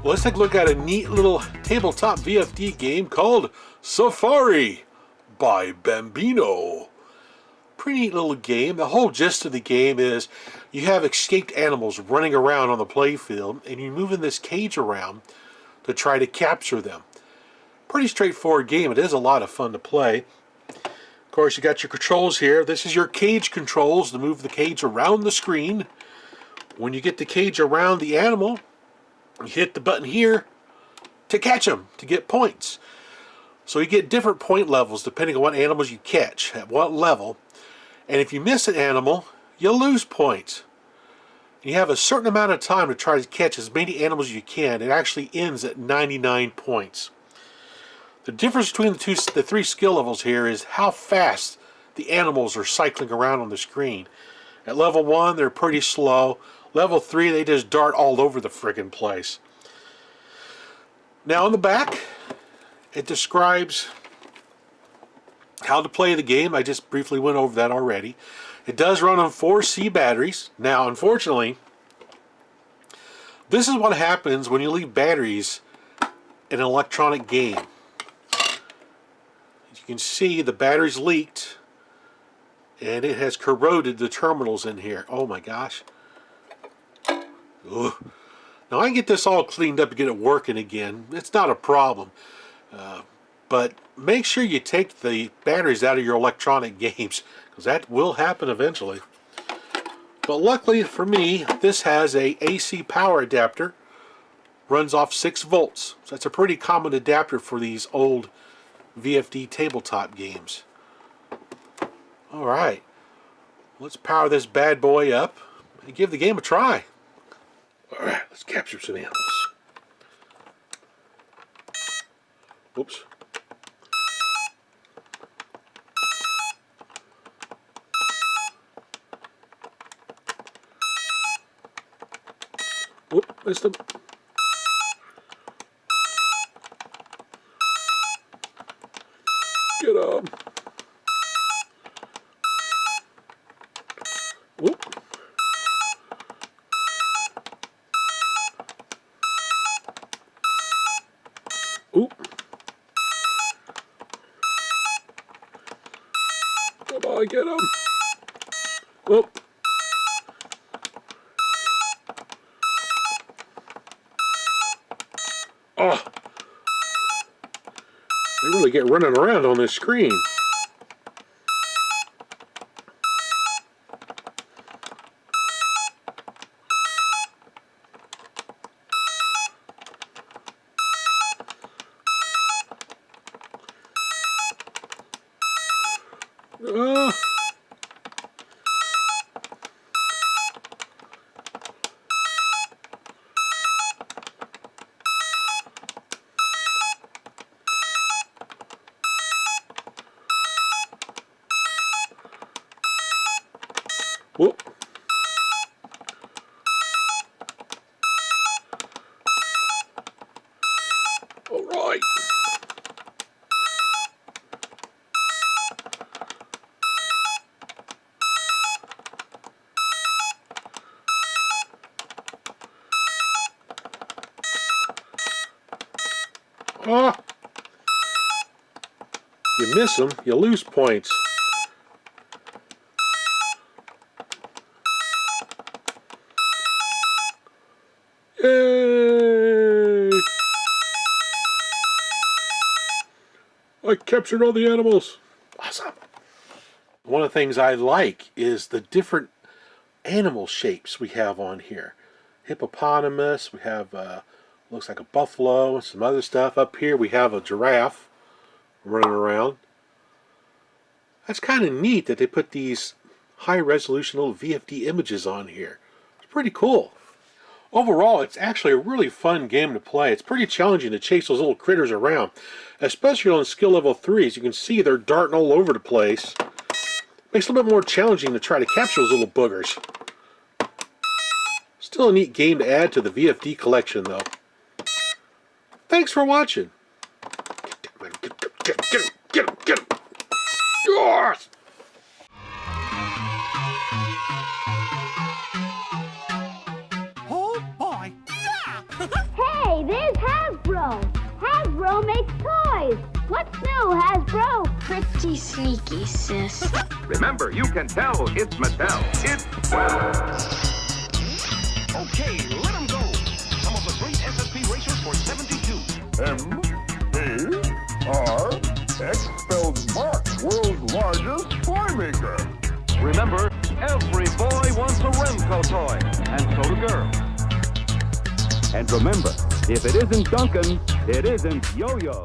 Well, let's take a look at a neat little tabletop VFD game called Safari by Bambino. Pretty neat little game. The whole gist of the game is you have escaped animals running around on the playfield, and you're moving this cage around to try to capture them. Pretty straightforward game. It is a lot of fun to play. Of course, you got your controls here. This is your cage controls to move the cage around the screen. When you get the cage around the animal, you hit the button here to catch them, to get points. So you get different point levels depending on what animals you catch, at what level. And if you miss an animal, you lose points. You have a certain amount of time to try to catch as many animals as you can. It actually ends at 99 points. The difference between the three skill levels here is how fast the animals are cycling around on the screen. At level 1, they're pretty slow. Level 3, they just dart all over the friggin' place. Now on the back, it describes how to play the game. I just briefly went over that already. It does run on 4C batteries. Now, unfortunately, this is what happens when you leave batteries in an electronic game. As you can see, the batteries leaked, and it has corroded the terminals in here. Oh my gosh. Ugh. Now I can get this all cleaned up and get it working again. It's not a problem. But make sure you take the batteries out of your electronic games, because that will happen eventually. But luckily for me, this has a AC power adapter. Runs off 6 volts. So that's a pretty common adapter for these old VFD tabletop games. Alright, let's power this bad boy up and give the game a try. Alright, let's capture some animals. Oops. Whoop, missed him. Get him. Whoop. Oop. Come on, get him. Whoop. Oh. They really get running around on this screen. Whoop. All right. Ah. You miss them, you lose points. Yay! I captured all the animals. Awesome. One of the things I like is the different animal shapes we have on here. Hippopotamus, we have looks like a buffalo and some other stuff. Up here we have a giraffe running around. That's kind of neat that they put these high resolution little VFD images on here. It's pretty cool. Overall, it's actually a really fun game to play. It's pretty challenging to chase those little critters around, especially on skill level 3. As you can see, they're darting all over the place. Makes it a little bit more challenging to try to capture those little boogers. Still a neat game to add to the VFD collection, though. Thanks for watching. Get him! Yes! Oh boy! Hey, this Hasbro makes toys. What's new, Hasbro? Pretty sneaky, sis. Remember, you can tell it's Mattel. It's well. Okay, let them go. Some of the great SSP racers for 72. M-A-R-X spells Mark, world's largest toy maker. Remember, every boy wants a Remco toy, and so do girls. And remember, if it isn't Duncan, it isn't Yo-Yo.